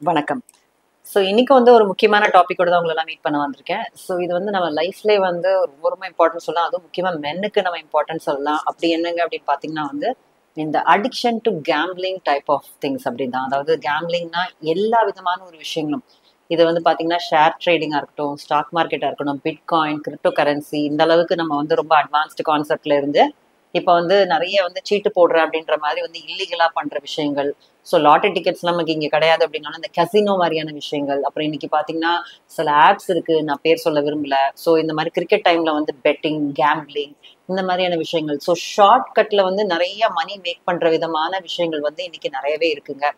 வணக்கம். ஸோ இன்னைக்கு வந்து ஒரு முக்கியமான டாபிக்கோட தான் உங்களெல்லாம் மீட் பண்ண வந்திருக்கேன். ஸோ இது வந்து நம்ம லைஃப்லேயே வந்து ரொம்ப ரொம்ப இம்பார்ட்டன்ட் சொல்லலாம். அதுவும் முக்கியமாக மென்னுக்கு நம்ம இம்பார்ட்டன்ஸ் சொல்லலாம். அப்படி என்னங்க அப்படின்னு பார்த்தீங்கன்னா வந்து இந்த addiction to gambling type of things அப்படின்னு தான். அதாவது கேம்பிளிங்னா எல்லா விதமான ஒரு விஷயங்களும். இது வந்து பார்த்தீங்கன்னா ஷேர் ட்ரேடிங்காக இருக்கட்டும், ஸ்டாக் மார்க்கெட்டாக இருக்கட்டும், பிட்காயின், கிரிப்டோ கரன்சி, இந்த அளவுக்கு நம்ம வந்து ரொம்ப அட்வான்ஸ்டு கான்செப்ட்ல இருந்து இப்போ வந்து நிறைய வந்து சீட்டு போடுற அப்படின்ற மாதிரி வந்து இல்லீகலா பண்ற விஷயங்கள். ஸோ லாட்டரி டிக்கெட்ஸ்லாம் நமக்கு இங்க கிடையாது அப்படின்னாலும் இந்த கசினோ மாதிரியான விஷயங்கள். அப்புறம் இன்னைக்கு பாத்தீங்கன்னா சில ஆப்ஸ் இருக்கு, நான் பேர் சொல்ல விரும்பல. ஸோ இந்த மாதிரி கிரிக்கெட் டைம்ல வந்து பெட்டிங், கேம்பிளிங், இந்த மாதிரியான விஷயங்கள். ஸோ ஷார்ட் கட்ல வந்து நிறைய மணி மேக் பண்ற விதமான விஷயங்கள் வந்து இன்னைக்கு நிறையவே இருக்குங்க.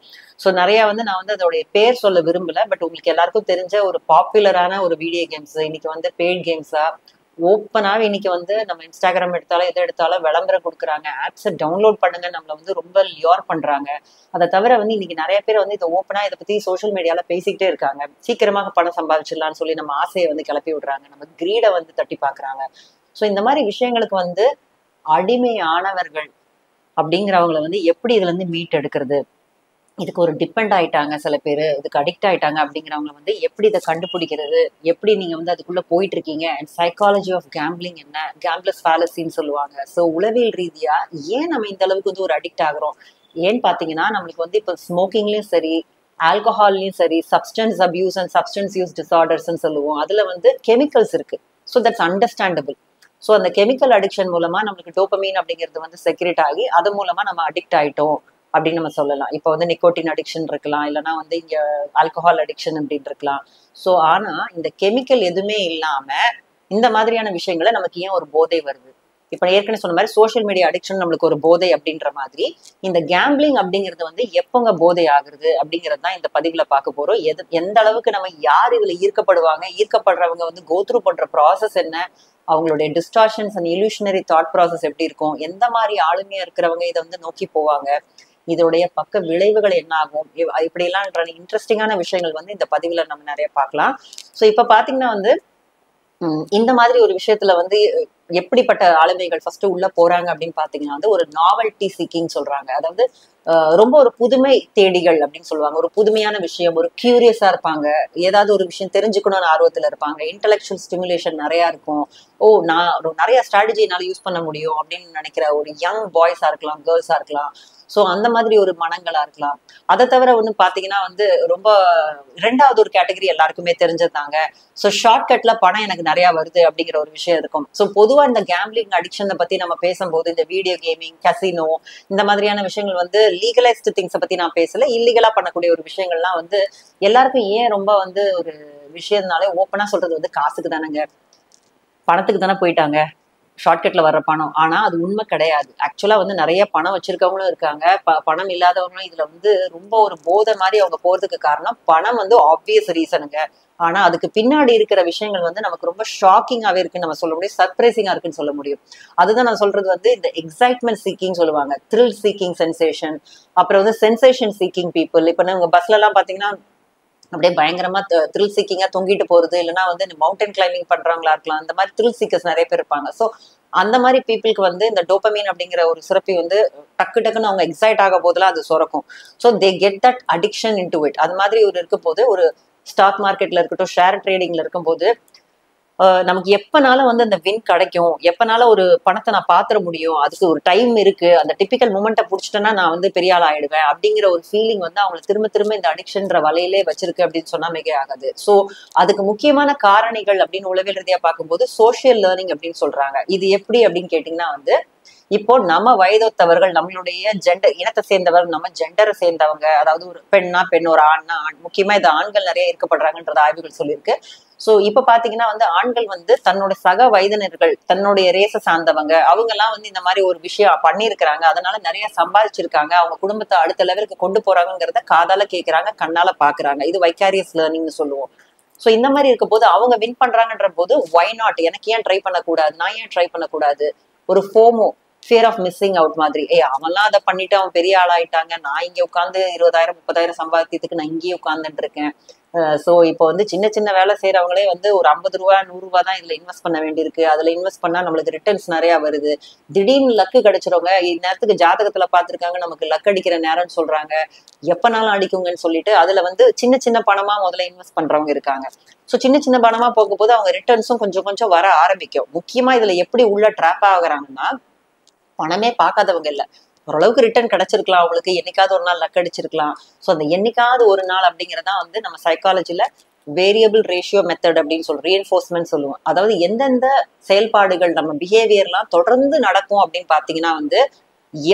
ஸோ நிறைய வந்து நான் வந்து அதோடைய பேர் சொல்ல விரும்பல. பட் உங்களுக்கு எல்லாருக்கும் தெரிஞ்ச ஒரு பாப்புலரான ஒரு வீடியோ கேம்ஸ் இன்னைக்கு வந்து பெய்ட் கேம்ஸா ஓப்பனாவே இன்னைக்கு வந்து நம்ம இன்ஸ்டாகிராம் எடுத்தாலும் எதை எடுத்தாலும் விளம்பரம் கொடுக்குறாங்க. ஆப்ஸை டவுன்லோட் பண்ணுங்க, நம்மள வந்து ரொம்ப லியோர் பண்றாங்க. அதை தவிர வந்து இன்னைக்கு நிறைய பேர் வந்து இதை ஓப்பனா இதை பத்தி சோஷியல் மீடியால பேசிக்கிட்டே இருக்காங்க. சீக்கிரமாக பணம் சம்பாதிச்சிடலாம்னு சொல்லி நம்ம ஆசையை வந்து கிளப்பி விடுறாங்க, நம்ம கிரீடை வந்து தட்டி பாக்குறாங்க. ஸோ இந்த மாதிரி விஷயங்களுக்கு வந்து அடிமையானவர்கள் அப்படிங்கிறவங்களை வந்து எப்படி இதுல இருந்து மீட் எடுக்கிறது, இதுக்கு ஒரு டிபெண்ட் ஆயிட்டாங்க சில பேர், இதுக்கு அடிக்ட் ஆயிட்டாங்க அப்படிங்கிறவங்க வந்து எப்படி இதை கண்டுபிடிக்கிறது, எப்படி நீங்க வந்து அதுக்குள்ள போயிட்டு இருக்கீங்க, அண்ட் சைக்காலஜி ஆஃப் கேம்பிளிங் என்ன, கேம்பிளஸ் ஃபேலசின்னு சொல்லுவாங்க. ஸோ உளவியல் ரீதியா ஏன் நம்ம இந்த அளவுக்கு வந்து ஒரு அடிக்ட் ஆகுறோம், ஏன்னு பாத்தீங்கன்னா நம்மளுக்கு வந்து இப்போ ஸ்மோக்கிங்லயும் சரி, ஆல்கஹால்லையும் சரி, substance abuse and substance use டிசார்டர்ஸ்ன்னு சொல்லுவோம். அதுல வந்து கெமிக்கல்ஸ் இருக்கு. So that's understandable. ஸோ அந்த கெமிக்கல் அடிக்ஷன் மூலமா நம்மளுக்கு டோபமீன் அப்படிங்கிறது வந்து செக்ரேட் ஆகி அது மூலமா நம்ம அடிக்ட் ஆயிட்டோம் அப்படின்னு நம்ம சொல்லலாம். இப்போ வந்து நிக்கோட்டின் அடிக்ஷன் இருக்கலாம், இல்லைன்னா வந்து இங்க ஆல்கஹால் அடிக்ஷன் அப்படின்னு இருக்கலாம். ஸோ ஆனா இந்த கெமிக்கல் எதுவுமே இல்லாம இந்த மாதிரியான விஷயங்களை நமக்கு ஏன் ஒரு போதை வருது? இப்ப ஏற்கனவே சொன்ன மாதிரி சோஷியல் மீடியா அடிக்ஷன் நம்மளுக்கு ஒரு போதை அப்படின்ற மாதிரி இந்த கேம்பிளிங் அப்படிங்கிறது வந்து எப்பங்க போதை ஆகுறது அப்படிங்கிறது தான் இந்த பதிவுல பார்க்க போறோம். எந்த அளவுக்கு நம்ம யார் இதுல ஈர்க்கப்படுவாங்க, ஈர்க்கப்படுறவங்க வந்து கோத்ரூ பண்ற ப்ராசஸ் என்ன, அவங்களுடைய distortions and illusionary thought process எப்படி இருக்கும், எந்த மாதிரி ஆளுமையா இருக்கிறவங்க இதை வந்து நோக்கி போவாங்க, இதோடைய பக்க விளைவுகள் என்ன ஆகும், இப்படிலாம் இன்ட்ரெஸ்டிங்கான விஷயங்கள் வந்து இந்த பதிவுல நம்ம நிறைய பார்க்கலாம். ஸோ இப்ப பாத்தீங்கன்னா வந்து இந்த மாதிரி ஒரு விஷயத்துல வந்து எப்படிப்பட்ட ஆளுமைகள் ஃபர்ஸ்ட் உள்ள போறாங்க அப்படின்னு பாத்தீங்கன்னா வந்து ஒரு நாவல்டி சீக்கிங் சொல்றாங்க. அதாவது ரொம்ப ஒரு புதுமை தேடிகள் அப்படின்னு சொல்லுவாங்க. ஒரு புதுமையான விஷயம், ஒரு கியூரியஸா இருப்பாங்க, ஏதாவது ஒரு விஷயம் தெரிஞ்சுக்கணும்னு ஆர்வத்துல இருப்பாங்க, இன்டெலெக்சுவல் ஸ்டிமுலேஷன் நிறைய இருக்கும். ஓ, நான் நிறைய ஸ்ட்ராட்டஜி என்னால யூஸ் பண்ண முடியும் அப்படின்னு நினைக்கிற ஒரு யங் பாய்ஸா இருக்கலாம், கேர்ள்ஸா இருக்கலாம். ஸோ அந்த மாதிரி ஒரு மனங்களா இருக்கலாம். அதை தவிர வந்து பாத்தீங்கன்னா வந்து ரொம்ப ரெண்டாவது ஒரு கேட்டகரி எல்லாருக்குமே தெரிஞ்சதாங்க. ஸோ ஷார்ட்கட்ல பணம் எனக்கு நிறைய வருது அப்படிங்கிற ஒரு விஷயம் இருக்கும். ஸோ பொதுவா இந்த கேம்பிளிங் அடிக்ஷனை பத்தி நம்ம பேசும்போது இந்த வீடியோ கேமிங், கசினோ, இந்த மாதிரியான விஷயங்கள் வந்து லீகலைஸ்டு திங்ஸை பத்தி நான் பேசல, இல்லீகலா பண்ணக்கூடிய ஒரு விஷயங்கள்லாம் வந்து எல்லாருக்கும் ஏன் ரொம்ப வந்து ஒரு விஷயம்னாலே ஓப்பனா சொல்றது வந்து காசுக்கு தானேங்க, பணத்துக்கு தானே போயிட்டாங்க, ஷார்ட்கட்ல வர்ற பணம். ஆனா அது உண்மை கிடையாது. ஆக்சுவலா வந்து நிறைய பணம் வச்சிருக்கவங்களும் இருக்காங்க, பணம் இல்லாதவங்களும் இதுல வந்து ரொம்ப ஒரு போதை மாதிரி அவங்க போறதுக்கு காரணம் பணம் வந்து ஆப்வியஸ் ரீசனுங்க. ஆனா அதுக்கு பின்னாடி இருக்கிற விஷயங்கள் வந்து நமக்கு ரொம்ப ஷாக்கிங்காவே இருக்குன்னு நம்ம சொல்ல முடியும், சர்ப்ரைசிங்கா இருக்குன்னு சொல்ல முடியும். அதுதான் நான் சொல்றது வந்து இந்த எக்ஸைட்மெண்ட் சீக்கிங் சொல்லுவாங்க, த்ரில் சீக்கிங் சென்சேஷன். அப்புறம் வந்து சென்சேஷன் சீக்கிங் பீப்புள். இப்ப உங்க பஸ்ல எல்லாம் பாத்தீங்கன்னா அப்படியே பயங்கரமா த்ரில் சீக்கிங்கா தொங்கிட்டு போறது, இல்லைன்னா வந்து இந்த மவுண்டன் கிளைம்பிங் பண்றவங்களா இருக்கலாம், இந்த மாதிரி த்ரில் சீக்கர்ஸ் நிறைய பேர் இருப்பாங்க. ஸோ அந்த மாதிரி பீப்புளுக்கு வந்து இந்த டோபமீன் அப்படிங்கிற ஒரு சுரப்பி வந்து டக்கு டக்குன்னு அவங்க எக்ஸைட் ஆக போதெல்லாம் அது சுரக்கும். So they get that addiction in to it. அது மாதிரி ஒரு இருக்கும் போது ஒரு ஸ்டாக் மார்க்கெட்ல இருக்கட்டும், ஷேர் ட்ரேடிங்ல இருக்கும்போது நமக்கு எப்பனாலும் வந்து அந்த வின் கிடைக்கும், எப்பனால ஒரு பணத்தை நான் பாத்திர முடியும், அதுக்கு ஒரு டைம் இருக்கு, அந்த டிபிக்கல் மூமெண்ட்டை புடிச்சிட்டேன்னா நான் வந்து பெரிய ஆள் ஆயிடுவேன் அப்படிங்கிற ஒரு ஃபீலிங் வந்து அவங்களை திரும்ப திரும்ப இந்த அடிக்ஷன்ற வலையிலே வச்சிருக்கு அப்படின்னு சொன்னா மிக ஆகாது. ஸோ அதுக்கு முக்கியமான காரணிகள் அப்படின்னு உளவியல் ரீதியா பார்க்கும்போது சோசியல் லேர்னிங் அப்படின்னு சொல்றாங்க. இது எப்படி அப்படின்னு கேட்டீங்கன்னா வந்து இப்போ நம்ம வயதொத்தவர்கள், நம்மளுடைய ஜெண்டர் இனத்தை சேர்ந்தவர்கள், நம்ம ஜெண்டரை சேர்ந்தவங்க, அதாவது ஒரு பெண்ணா பெண், ஒரு ஆண்னா ஆண், முக்கியமா இது ஆண்கள் நிறைய இருக்கப்படுறாங்கன்றது ஆய்வுகள் சொல்லியிருக்கு. சோ இப்ப பாத்தீங்கன்னா வந்து ஆண்கள் வந்து தன்னோட சக வயதினர்கள், தன்னுடைய ரேச சார்ந்தவங்க, அவங்க எல்லாம் வந்து இந்த மாதிரி ஒரு விஷயம் பண்ணியிருக்கிறாங்க, அதனால நிறைய சம்பாதிச்சிருக்காங்க, அவங்க குடும்பத்தை அடுத்த லெவலுக்கு கொண்டு போறாங்கிறத காதால கேட்கறாங்க, கண்ணால பாக்குறாங்க. இது வைக்காரியஸ் லேர்னிங்னு சொல்லுவோம். சோ இந்த மாதிரி இருக்க போது அவங்க வின் பண்றாங்கன்ற போது ஒய் நாட், எனக்கு ஏன் ட்ரை பண்ணக்கூடாது, நான் ஏன் ட்ரை பண்ணக்கூடாது, ஒரு FOMO, fear of missing out மாதிரி. அவன்லாம் அதை பண்ணிட்டு அவன் பெரிய ஆளாயிட்டாங்க, நான் இங்க உட்காந்து 20,000 30,000 சம்பாதிக்கிறதுக்கு நான் இங்கேயே உட்கார்ந்துட்டு இருக்கேன். சோ இப்போ வந்து சின்ன சின்ன வேலை செய்யறவங்களே வந்து ஒரு 50 ரூபா 100 ரூபா தான் இதுல இன்வெஸ்ட் பண்ண வேண்டியிருக்கு. அதுல இன்வெஸ்ட் பண்ணா நம்மளுக்கு ரிட்டர்ன்ஸ் நிறைய வருது. திடீர்னு லக்கு கிடைச்சிருவங்க. இந்நேரத்துக்கு ஜாதகத்துல பாத்துருக்காங்க, நமக்கு லக் அடிக்கிற நேரம்னு சொல்றாங்க, எப்பனாலும் அடிக்குங்கன்னு சொல்லிட்டு அதுல வந்து சின்ன சின்ன பணமா முதல்ல இன்வெஸ்ட் பண்றவங்க இருக்காங்க. சோ சின்ன சின்ன பணமா போகும்போது அவங்க ரிட்டர்ன்ஸும் கொஞ்சம் கொஞ்சம் வர ஆரம்பிக்கும். முக்கியமா இதுல எப்படி உள்ள ட்ராப் ஆகுறாங்கன்னா, பணமே பார்க்காதவங்க இல்ல, ஓரளவுக்கு ரிட்டர்ன் கிடைச்சிருக்கலாம் அவங்களுக்கு, என்னைக்காவது ஒரு நாள் லக் அடிச்சிருக்கலாம். ஸோ அந்த என்னைக்காவது ஒரு நாள் அப்படிங்கிறதா வந்து நம்ம சைக்காலஜில வேரியபிள் ரேஷியோ மெத்தட் அப்படின்னு சொல்றோம், ரீஎன்ஃபோர்ஸ்மெண்ட் சொல்லுவோம். அதாவது எந்தெந்த செயல்பாடுகள் நம்ம பிஹேவியர்லாம் தொடர்ந்து நடக்கும் அப்படின்னு பாத்தீங்கன்னா வந்து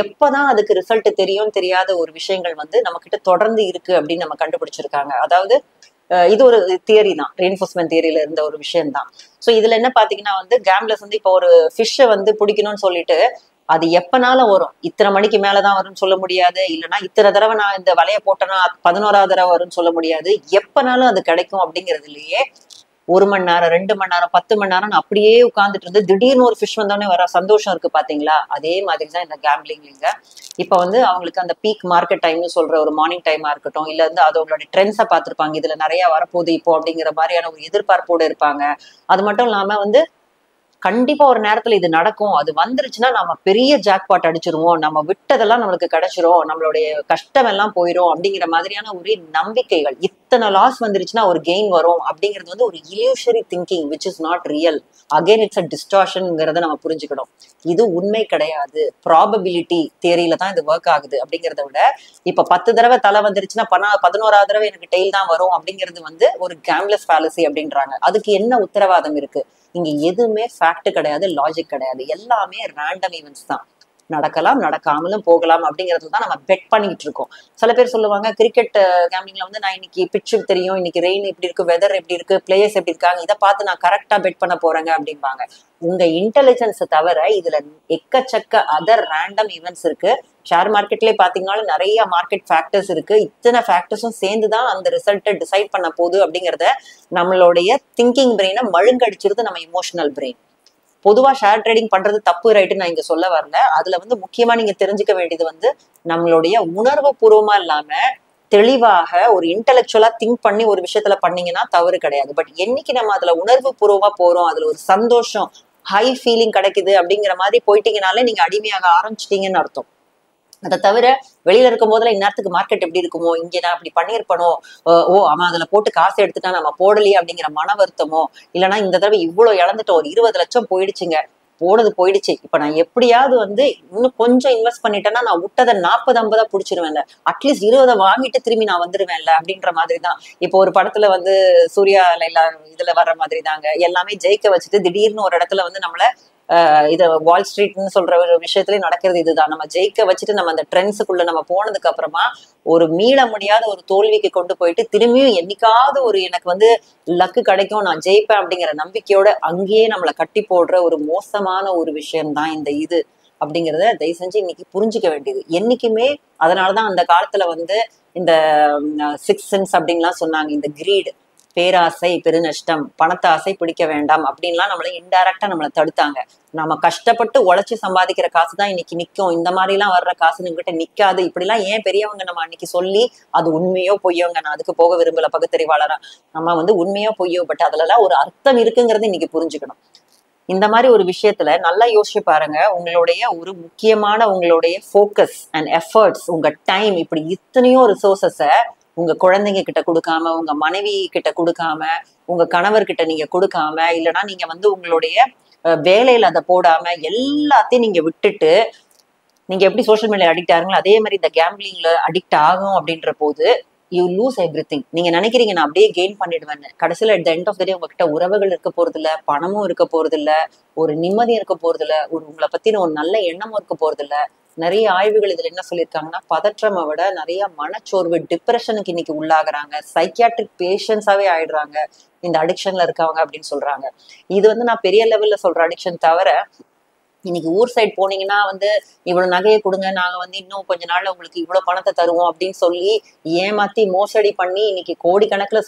எப்பதான் அதுக்கு ரிசல்ட் தெரியும் தெரியாத ஒரு விஷயங்கள் வந்து நம்ம கிட்ட தொடர்ந்து இருக்கு அப்படின்னு நம்ம கண்டுபிடிச்சிருக்காங்க. அதாவது இது ஒரு தியரி தான், ரீஎன்ஃபோர்ஸ்மெண்ட் தியரியில இருந்த ஒரு விஷயம் தான். ஸோ இதுல என்ன பாத்தீங்கன்னா வந்து கேம்லஸ் வந்து இப்போ ஒரு ஃபிஷ்ஷை வந்து பிடிக்கணும்னு சொல்லிட்டு அது எப்பனாலும் வரும், இத்தனை மணிக்கு மேலதான் வரும்னு சொல்ல முடியாது, இல்லைன்னா இத்தனை தடவை நான் இந்த வலைய போட்டேன்னா 11ஆவது தடவை வரும்னு சொல்ல முடியாது, எப்பனாலும் அது கிடைக்கும் அப்படிங்கிறதுலயே 1 மணி நேரம் 2 மணி நேரம் 10 மணி நேரம் அப்படியே உட்கார்ந்துட்டு இருந்து திடீர்னு ஒரு ஃபிஷ் வந்தோடனே வர சந்தோஷம் இருக்கு பாத்தீங்களா, அதே மாதிரிதான் இந்த கேம்பிளிங்ல. இப்ப வந்து அவங்களுக்கு அந்த பீக் மார்க்கெட் டைம்னு சொல்ற ஒரு மார்னிங் டைமா இருக்கட்டும், இல்ல வந்து அதோட ட்ரெண்ட்ஸை பார்த்திருப்பாங்க, இதுல நிறைய வரப்போகுது இப்போ அப்படிங்கிற மாதிரியான ஒரு எதிர்பார்ப்போடு இருப்பாங்க. அது மட்டும் இல்லாம வந்து கண்டிப்பா ஒரு நேரத்துல இது நடக்கும், அது வந்துருச்சுன்னா நம்ம பெரிய ஜாக்பாட் அடிச்சிருவோம், நம்ம விட்டதெல்லாம் நம்மளுக்கு கிடைச்சிரும், நம்மளுடைய கஷ்டம் எல்லாம் போயிரும் அப்படிங்கிற மாதிரியான ஒரு நம்பிக்கைகள். இத்தனை லாஸ் வந்துருச்சுன்னா ஒரு கெயின் வரும் அப்படிங்கிறது வந்து ஒரு illusory thinking which is not real. Again it's a டிஸ்டார்ஷன்ங்கிறத நம்ம புரிஞ்சுக்கணும். இது உண்மை கிடையாது, ப்ராபபிலிட்டி தியரியில தான் இது ஒர்க் ஆகுது. அப்படிங்கிறத விட இப்ப 10 தடவை தலை வந்துருச்சுன்னா 11ஆவது தடவை எனக்கு டெய்ல் தான் வரும் அப்படிங்கிறது வந்து ஒரு கேம்லெஸ் ஃபாலசி அப்படின்றாங்க. அதுக்கு என்ன உத்தரவாதம் இருக்கு? இங்க எதுவுமே ஃபேக்ட் கிடையாது, லாஜிக் கிடையாது, எல்லாமே ரேண்டம் ஈவெண்ட்ஸ் தான். நடக்கலாம், நடக்காமலும் போகலாம் அப்படிங்கிறது தான் நம்ம பெட் பண்ணிட்டு இருக்கோம். சில பேர் சொல்லுவாங்க கிரிக்கெட் கேம்பிங்ல வந்து நான் இன்னைக்கு பிட்ச் தெரியும், இன்னைக்கு ரெயின் எப்படி இருக்கு, வெதர் எப்படி இருக்கு, பிளேயர்ஸ் எப்படி இருக்காங்க, இதை பார்த்து நான் கரெக்டா பெட் பண்ண போறேங்க அப்படிம்பாங்க. உங்க இன்டெலிஜென்ஸ் தவிர இதுல எக்கச்சக்க அதர் ரேண்டம் ஈவெண்ட்ஸ் இருக்கு. ஷேர் மார்க்கெட்லயே பாத்தீங்கன்னாலும் நிறைய மார்க்கெட் ஃபேக்டர்ஸ் இருக்கு. இத்தனை ஃபேக்டர்ஸும் சேர்ந்துதான் அந்த ரிசல்ட்டை டிசைட் பண்ண போகுது அப்படிங்கிறத நம்மளுடைய திங்கிங் பிரெயினை மழுங்கடிச்சிருது நம்ம இமோஷனல் பிரெயின். பொதுவா ஷேர் ட்ரேடிங் பண்றது தப்பு ரைட்டு நான் இங்க சொல்ல வரல. அதுல வந்து முக்கியமா நீங்க தெரிஞ்சுக்க வேண்டியது வந்து நம்மளுடைய உணர்வு பூர்வமா இல்லாம தெளிவாக ஒரு இன்டெலெக்சுவலா திங்க் பண்ணி ஒரு விஷயத்துல பண்ணீங்கன்னா தவறு கிடையாது. பட் என்னைக்கு நம்ம அதுல உணர்வு பூர்வமா போறோம், அதுல ஒரு சந்தோஷம் ஹை ஃபீலிங் கிடைக்குது அப்படிங்கிற மாதிரி போயிட்டீங்கனாலே நீங்க அடிமையாக ஆரம்பிச்சிட்டீங்கன்னு அர்த்தம். அதை தவிர வெளியில இருக்கும் போதுல இந்நேரத்துக்கு மார்க்கெட் எப்படி இருக்குமோ, இங்க நான் அப்படி பண்ணிருப்பனோ, அவன் அதுல போட்டு காசு எடுத்துட்டா நம்ம போடலையே அப்படிங்கிற மன வருத்தமோ, இல்லைன்னா இந்த தடவை இவ்வளவு இழந்துட்டோம், ஒரு 20 லட்சம் போயிடுச்சுங்க, போனது போயிடுச்சு, இப்ப நான் எப்படியாவது வந்து இன்னும் கொஞ்சம் இன்வெஸ்ட் பண்ணிட்டேன்னா நான் விட்டதை 40-50 புடிச்சிருவேன்ல, அட்லீஸ்ட் 20 வாங்கிட்டு திரும்பி நான் வந்துருவேன்ல அப்படின்ற மாதிரிதான். இப்போ ஒரு படத்துல வந்து சூர்யா லைலா இதுல வர்ற மாதிரி தாங்க, எல்லாமே ஜெயிக்க வச்சுட்டு திடீர்னு ஒரு இடத்துல வந்து நம்மள இது வால் ஸ்ட்ரீட்னு சொல்ற ஒரு விஷயத்துலயே நடக்கிறது இதுதான். நம்ம ஜெயிக்க வச்சுட்டு நம்ம அந்த ட்ரெண்ட்ஸுக்குள்ள நம்ம போனதுக்கு அப்புறமா ஒரு மீள முடியாத ஒரு தோல்விக்கு கொண்டு போயிட்டு திரும்பியும் என்னைக்காவது ஒரு எனக்கு வந்து லக்கு கிடைக்கும், நான் ஜெயிப்பேன் அப்படிங்கிற நம்பிக்கையோட அங்கேயே நம்மளை கட்டி போடுற ஒரு மோசமான ஒரு விஷயம்தான் இந்த இது அப்படிங்கிறத தயவு செஞ்சு இன்னைக்கு புரிஞ்சுக்க வேண்டியது. என்னைக்குமே அதனாலதான் அந்த காலத்துல வந்து இந்த 6 சென்ஸ் அப்படின்லாம் சொன்னாங்க. இந்த கிரீடு, பேராசை பெருநஷ்டம், பணத்தாசை பிடிக்க வேண்டாம் அப்படின்லாம் நம்மள இன்டைரக்டா நம்மளை தடுத்தாங்க. நம்ம கஷ்டப்பட்டு உழைச்சு சம்பாதிக்கிற காசு தான் இன்னைக்கு நிக்கும், இந்த மாதிரி எல்லாம் வர்ற காசு கிட்ட நிக்காது, இப்படி எல்லாம் ஏன் பெரியவங்க நம்ம அன்னைக்கு சொல்லி அது உண்மையோ பொய்யோங்க, நான் அதுக்கு போக விரும்பல பகுத்தறிவாளரா, நம்ம வந்து உண்மையோ பொய்யோ பட் அதுல எல்லாம் ஒரு அர்த்தம் இருக்குங்கிறது இன்னைக்கு புரிஞ்சுக்கணும். இந்த மாதிரி ஒரு விஷயத்துல நல்லா யோசிச்சு பாருங்க. உங்களுடைய ஒரு முக்கியமான உங்களுடைய ஃபோக்கஸ் அண்ட் எஃபர்ட்ஸ், உங்க டைம், இப்படி இத்தனையோ ரிசோர்சஸ உங்க குழந்தைங்க கிட்ட கொடுக்காம, உங்க மனைவி கிட்ட கொடுக்காம, உங்க கணவர்கிட்ட நீங்க கொடுக்காம, இல்லைன்னா நீங்க வந்து உங்களுடைய வேலையில அதை போடாம எல்லாத்தையும் நீங்க விட்டுட்டு நீங்க எப்படி சோசியல் மீடியா அடிக்ட் ஆகுங்களோ அதே மாதிரி இந்த கேம்பிளிங்ல அடிக்ட் ஆகும் அப்படின்ற போது யூ லூஸ் எவ்ரிதிங். நீங்க நினைக்கிறீங்க நான் அப்படியே கெயின் பண்ணிடுவேன்னு, கடைசியில at the end of the day உங்ககிட்ட உறவுகள் இருக்க போறது இல்ல, பணமும் இருக்க போறது இல்ல, ஒரு நிம்மதியும் இருக்க போறது இல்ல, ஒரு உங்களை பத்தின ஒரு நல்ல எண்ணமும் இருக்க போறது இல்ல. நிறைய ஆய்வுகள் இதுல என்ன சொல்லியிருக்காங்கன்னா, பதற்றமை விட நிறைய மனச்சோர்வு, டிப்ரெஷனுக்கு இன்னைக்கு உள்ளாகுறாங்க, சைக்கியாட்ரிக் பேஷன்ஸாவே ஆயிடுறாங்க இந்த அடிக்ஷன்ல இருக்கவங்க அப்படின்னு சொல்றாங்க. இது வந்து நான் பெரிய லெவல்ல சொல்ற அடிக்ஷன் தவிர, இன்னைக்கு ஊர் சைடு போனீங்கன்னா வந்து இவ்வளவு நகையை கொடுங்க, நாங்க வந்து இன்னும் கொஞ்ச நாள்ல உங்களுக்கு இவ்வளவு பணத்தை தருவோம் அப்படின்னு சொல்லி ஏமாத்தி மோசடி பண்ணி இன்னைக்கு கோடிக்கணக்குல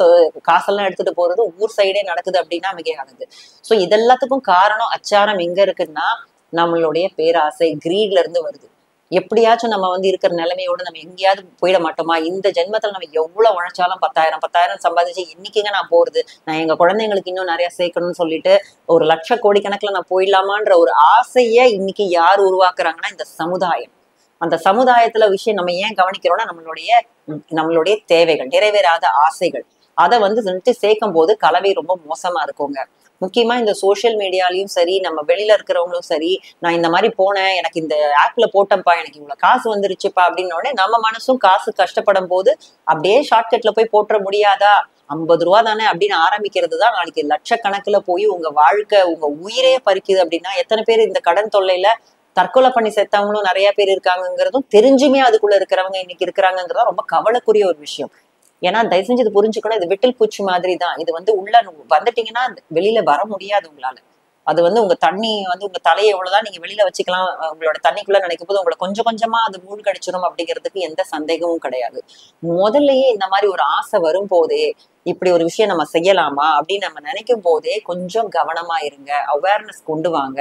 காசெல்லாம் எடுத்துட்டு போறது ஊர் சைடே நடக்குது அப்படின்னா மிகையானது. சோ இதெல்லாத்துக்கும் காரணம் அச்சாரம் எங்க இருக்குன்னா, நம்மளுடைய பேராசை கிரீட்ல இருந்து வருது. எப்படியாச்சும் நம்ம வந்து இருக்கிற நிலைமையோட நம்ம எங்கேயாவது போயிட மாட்டோமா? இந்த ஜென்மத்துல நம்ம எவ்வளவு உழைச்சாலும் 10,000 சம்பாதிச்சு இன்னைக்குங்க நான் போறது, நான் எங்க குழந்தைங்களுக்கு இன்னும் நிறைய சேர்க்கணும்னு சொல்லிட்டு ஒரு லட்ச கோடிக்கணக்குல நான் போயிடலாமான்ற ஒரு ஆசைய இன்னைக்கு யார் உருவாக்குறாங்கன்னா இந்த சமுதாயம். அந்த சமுதாயத்துல விஷயம் நம்ம ஏன் கவனிக்கிறோம்னா நம்மளுடைய தேவைகள், நிறைவேறாத ஆசைகள். அதை வந்து வந்துட்டு சேர்க்கும் போது கலவை ரொம்ப மோசமா இருக்குங்க. முக்கியமா இந்த சோசியல் மீடியாலையும் சரி, நம்ம வெளியில இருக்கிறவங்களும் சரி, நான் இந்த மாதிரி போனேன், எனக்கு இந்த ஆப்ல போட்டேன்ப்பா, எனக்கு இவ்வளவு காசு வந்துருச்சுப்பா அப்படின்ன உடனே நம்ம மனசும் காசு கஷ்டப்படும் போது அப்படியே ஷார்ட்கட்ல போய் போட்டுற முடியாதா, 50 ரூபா தானே அப்படின்னு ஆரம்பிக்கிறது தான் நாளைக்கு லட்சக்கணக்குல போய் உங்க வாழ்க்கை, உங்க உயிரே பறிக்குது. அப்படின்னா எத்தனை பேர் இந்த கடன் தொல்லையில தற்கொலை பண்ணி செத்தவங்களும் நிறைய பேர் இருக்காங்கிறதும் தெரிஞ்சுமே அதுக்குள்ள இருக்கிறவங்க இன்னைக்கு இருக்கிறாங்கிறதா ரொம்ப கவலைக்குரிய ஒரு விஷயம். ஏன்னா தயவு செஞ்சு இது புரிஞ்சுக்கணும், இது விட்டில் பூச்சி மாதிரி தான். இது வந்து உள்ள வந்துட்டீங்கன்னா வெளியில வர முடியாது உங்களால. அது வந்து உங்க தண்ணி வந்து உங்க தலையை எவ்வளவுதான் நீங்க வெளியில வச்சுக்கலாம், உங்களோட தண்ணிக்குள்ள நினைக்கும் போது உங்களை கொஞ்சம் கொஞ்சமா அது மூழ்கடிச்சிடும் அப்படிங்கிறதுக்கு எந்த சந்தேகமும் கிடையாது. முதல்லயே இந்த மாதிரி ஒரு ஆசை வரும்போதே இப்படி ஒரு விஷயம் நம்ம செய்யலாமா அப்படின்னு நம்ம நினைக்கும் போதே கொஞ்சம் கவனமா இருங்க, அவேர்னஸ் கொண்டு வாங்க.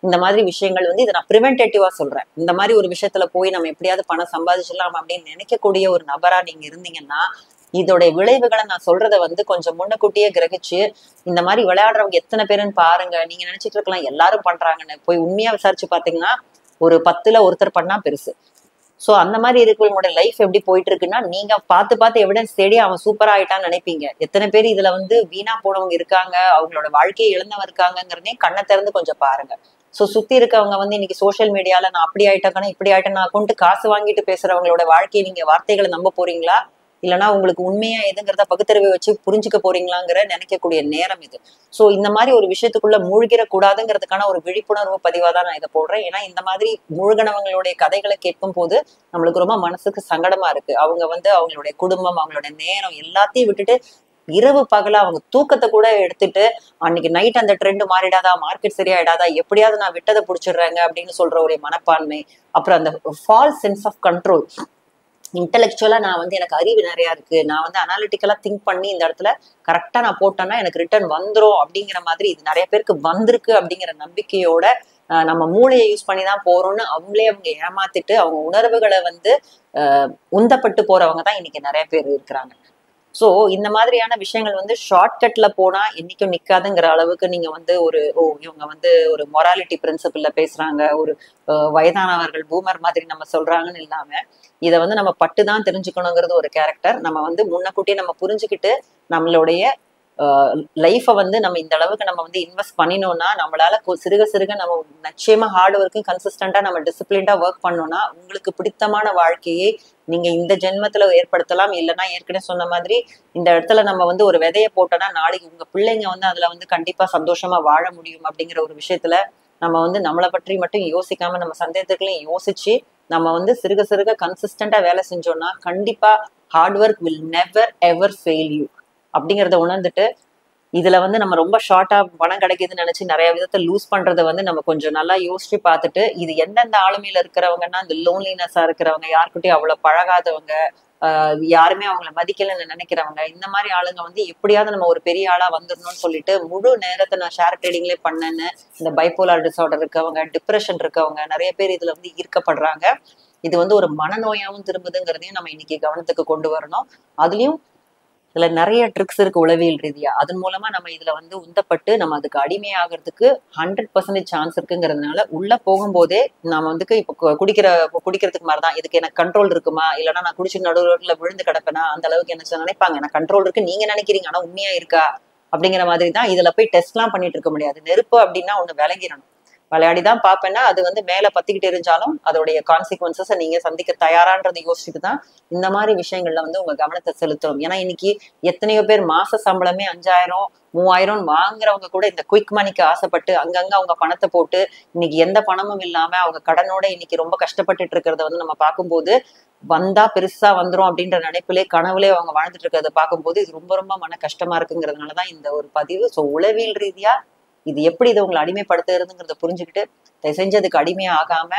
இந்த மாதிரி விஷயங்கள் வந்து இதை நான் ப்ரிவென்டேட்டிவா சொல்றேன். இந்த மாதிரி ஒரு விஷயத்துல போய் நம்ம எப்படியாவது பணம் சம்பாதிச்சிடலாம் அப்படின்னு நினைக்கக்கூடிய ஒரு நபரா நீங்க இருந்தீங்கன்னா இதோட விளைவுகளை நான் சொல்றத வந்து கொஞ்சம் முன்னக்கூட்டியே கிரகிச்சு இந்த மாதிரி விளையாடுறவங்க எத்தனை பேருன்னு பாருங்க. நீங்க நினைச்சிட்டு இருக்கலாம் எல்லாரும் பண்றாங்கன்னு, போய் உண்மையா விசாரிச்சு பாத்தீங்கன்னா ஒரு 10ல் ஒருத்தர் பண்ணா பெருசு. சோ அந்த மாதிரி இருக்கிறவங்களோட லைஃப் எப்படி போயிட்டு இருக்குன்னா, நீங்க பார்த்து எவிடன்ஸ் தேடி அவன் சூப்பரா ஆயிட்டான்னு நினைப்பீங்க. எத்தனை பேர் இதுல வந்து வீணா போனவங்க இருக்காங்க, அவங்களோட வாழ்க்கையை இழந்தவங்க இருக்காங்கிறதே கண்ணை திறந்து கொஞ்சம் பாருங்க. சோ சுத்தி இருக்கவங்க வந்து இன்னைக்கு சோசியல் மீடியால நான் அப்படி ஆயிட்டேன்னா இப்படி ஆயிட்டேன்னா கொண்டு காசு வாங்கிட்டு பேசுறவங்களோட வாழ்க்கையை நீங்க வார்த்தைகளை நம்ப போறீங்களா, இல்லைன்னா உங்களுக்கு உண்மையா எதுங்கிறத பகுத்தறிவை வச்சு புரிஞ்சுக்க போறீங்களாங்கிற நினைக்கக்கூடிய நேரம் இது. சோ இந்த மாதிரி ஒரு விஷயத்துக்குள்ள மூழ்கிட கூடாதுங்கிறதுக்கான ஒரு விழிப்புணர்வு பதிவா தான் நான் இதை போடுறேன். ஏன்னா இந்த மாதிரி மூழ்கினவங்களுடைய கதைகளை கேட்கும் போது நம்மளுக்கு ரொம்ப மனசுக்கு சங்கடமா இருக்கு. அவங்க வந்து அவங்களுடைய குடும்பம், அவங்களுடைய நேரம் எல்லாத்தையும் விட்டுட்டு இரவு பகல அவங்க தூக்கத்தை கூட எடுத்துட்டு அன்னைக்கு நைட் அந்த ட்ரெண்ட் மாறிடாதா, மார்க்கெட் சரியாயிடாதா, எப்படியாவது நான் விட்டதை புடிச்சிடுறாங்க அப்படின்னு சொல்ற ஒரு மனப்பான்மை. அப்புறம் அந்த ஃபால்ஸ் சென்ஸ் ஆஃப் கண்ட்ரோல். இன்டெலெக்சுவலா நான் வந்து எனக்கு அறிவு நிறைய இருக்கு, நான் வந்து அனாலிட்டிக்கலா திங்க் பண்ணி இந்த இடத்துல கரெக்டா நான் போட்டேன்னா எனக்கு ரிட்டர்ன் வந்துரும் அப்படிங்கிற மாதிரி இது நிறைய பேருக்கு வந்திருக்கு அப்படிங்கிற நம்பிக்கையோட நம்ம மூளையை யூஸ் பண்ணி தான் போறோம்னு அவங்களே அவங்க ஏமாத்திட்டு அவங்க உணர்வுகளை வந்து உந்தப்பட்டு போறவங்க தான் இன்னைக்கு நிறைய பேர் இருக்கிறாங்க. சோ இந்த மாதிரியான விஷயங்கள் வந்து ஷார்ட்கட்ல போனா என்னைக்கும் நிக்காதுங்கிற அளவுக்கு நீங்க வந்து இவங்க வந்து ஒரு மொராலிட்டி பிரின்சிபிள்ல பேசுறாங்க, ஒரு வயதானவர்கள் பூமர் மாதிரி நம்ம சொல்றாங்கன்னு இல்லாம இதை வந்து நம்ம பட்டுதான் தெரிஞ்சுக்கணுங்கிறது ஒரு கேரக்டர். நம்ம வந்து முன்னக்கூட்டியே நம்ம புரிஞ்சுக்கிட்டு நம்மளுடைய லைஃபை வந்து நம்ம இந்த அளவுக்கு நம்ம வந்து இன்வெஸ்ட் பண்ணினோம்னா நம்மளால சிறுக சிறுக நம்ம நிச்சயமா ஹார்ட் ஒர்க்கும் கன்சிஸ்டண்டா நம்ம டிசிப்ளின்டா ஒர்க் பண்ணோம்னா உங்களுக்கு பிடித்தமான வாழ்க்கையை நீங்க இந்த ஜென்மத்துல ஏற்படுத்தலாம். இல்லைன்னா ஏற்கனவே சொன்ன மாதிரி இந்த இடத்துல நம்ம வந்து ஒரு விதைய போட்டோம்னா நாளைக்கு உங்க பிள்ளைங்க வந்து அதுல வந்து கண்டிப்பா சந்தோஷமா வாழ முடியும் அப்படிங்கிற ஒரு விஷயத்துல நம்ம வந்து நம்மளை பற்றி மட்டும் யோசிக்காம நம்ம சந்தேகத்துக்களையும் யோசிச்சு நம்ம வந்து சிறுக சிறுக கன்சிஸ்டண்டா வேலை செஞ்சோம்னா கண்டிப்பா hard work will never ever fail you அப்படிங்கிறத உணர்ந்துட்டு இதுல வந்து நம்ம ரொம்ப ஷார்ட்டா பணம் கிடைக்குதுன்னு நினைச்சு நிறைய விதத்தை லூஸ் பண்றதை வந்து நம்ம கொஞ்சம் நல்லா யோசிச்சு பார்த்துட்டு இது எந்தெந்த ஆளுமையில இருக்கிறவங்கன்னா இந்த லோன்லினஸா இருக்கிறவங்க, யாருக்கிட்டையும் அவ்வளவு பழகாதவங்க, யாருமே அவங்கள மதிக்கலன்னு நினைக்கிறவங்க, இந்த மாதிரி ஆளுங்க வந்து எப்படியாவது நம்ம ஒரு பெரிய ஆளா வந்துடணும்னு சொல்லிட்டு முழு நேரத்தை நான் ஷேர் ட்ரேடிங்லேயே பண்ணேன்னு இந்த பைப்போலார் டிசார்டர் இருக்கவங்க, டிப்ரெஷன் இருக்கவங்க நிறைய பேர் இதுல வந்து ஈர்க்கப்படுறாங்க. இது வந்து ஒரு மனநோயாவும் திரும்புதுங்கிறதையும் நம்ம இன்னைக்கு கவனத்துக்கு கொண்டு வரணும். அதுலயும் இதுல நிறைய ட்ரிக்ஸ் இருக்கு உளவியல் ரீதியா. அதன் மூலமா நம்ம இதுல வந்து உந்தப்பட்டு நம்ம அதுக்கு அடிமையாகிறதுக்கு 100% சான்ஸ் இருக்குங்கிறதுனால உள்ள போகும்போதே நாம வந்து இப்போ குடிக்கிறதுக்கு மாதிரிதான் இதுக்கு எனக்கு கண்ட்ரோல் இருக்குமா, இல்லைன்னா நான் குடிச்சு நடுவுல விழுந்து கிடப்பேனா, அந்த அளவுக்கு என்ன நினைப்பாங்க எனக்கு கண்ட்ரோல் இருக்கு நீங்க நினைக்கிறீங்க ஆனா உண்மையா இருக்கா அப்படிங்கிற மாதிரி தான். இதுல போய் டெஸ்ட் எல்லாம் பண்ணிட்டு இருக்க முடியாது. நெருப்பு அப்படின்னா ஒண்ணு விளங்கிடணும். விளையாடிதான் பார்ப்பேன்னா அது வந்து மேல பத்திக்கிட்டு இருந்தாலும் அதோடைய கான்சிக்வன்சஸை நீங்க சந்திக்க தயாரான்றதை யோசிச்சுட்டு தான் இந்த மாதிரி விஷயங்கள்ல வந்து உங்க கவனத்தை செலுத்தணும். ஏன்னா இன்னைக்கு எத்தனையோ பேர் மாச சம்பளமே 5,000 3,000 வாங்குறவங்க கூட இந்த குயிக் மணிக்கு ஆசைப்பட்டு அங்கங்க அவங்க பணத்தை போட்டு இன்னைக்கு எந்த பணமும் இல்லாம அவங்க கடனோட இன்னைக்கு ரொம்ப கஷ்டப்பட்டுட்டு இருக்கிறத வந்து நம்ம பார்க்கும்போது வந்தா பெருசா வந்துரும் அப்படின்ற நினைப்பிலே கனவுலே அவங்க வாழ்ந்துட்டு இருக்கிறத பார்க்கும்போது இது ரொம்ப ரொம்ப மன கஷ்டமா இருக்குங்கிறதுனாலதான் இந்த ஒரு பதிவு. சோ உளவியல் ரீதியா இது எப்படி இதை உங்களை அடிமைப்படுத்துறதுங்கிறத புரிஞ்சுக்கிட்டு தயவு செஞ்சு அதுக்கு அடிமையா ஆகாம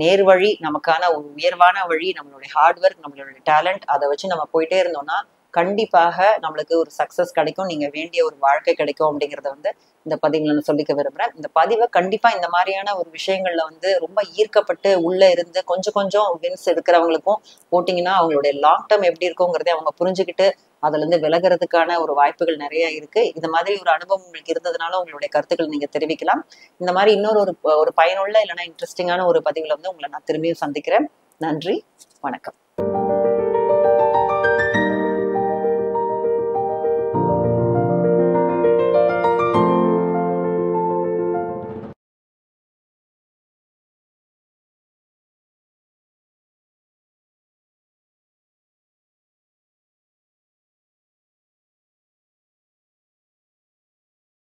நேர் வழி, நமக்கான ஒரு உயர்வான வழி, நம்மளுடைய ஹார்ட் ஒர்க், நம்மளுடைய டேலண்ட், அதை வச்சு நம்ம போயிட்டே இருந்தோம்னா கண்டிப்பாக நம்மளுக்கு ஒரு சக்சஸ் கிடைக்கும், நீங்க வேண்டிய ஒரு வாழ்க்கை கிடைக்கும் அப்படிங்கிறத வந்து இந்த பதிவுல நான் சொல்லிக்க விரும்புறேன். இந்த பதிவை கண்டிப்பா இந்த மாதிரியான ஒரு விஷயங்கள்ல வந்து ரொம்ப ஈர்க்கப்பட்டு உள்ள இருந்து கொஞ்சம் கொஞ்சம் வின்ஸ் எடுக்கிறவங்களுக்கும் போட்டிங்கன்னா அவங்களுடைய லாங் டேர்ம் எப்படி இருக்குங்கிறதை அவங்க புரிஞ்சுக்கிட்டு அதுல இருந்து விலகிறதுக்கான ஒரு வாய்ப்புகள் நிறைய இருக்கு. இந்த மாதிரி ஒரு அனுபவம் உங்களுக்கு இருந்ததுனால உங்களுடைய கருத்துக்கள் நீங்க தெரிவிக்கலாம். இந்த மாதிரி இன்னொரு ஒரு பயனுள்ள இல்லைன்னா இன்ட்ரெஸ்டிங்கான ஒரு பதிவுல வந்து உங்களை நான் திரும்பியும் சந்திக்கிறேன். நன்றி, வணக்கம்.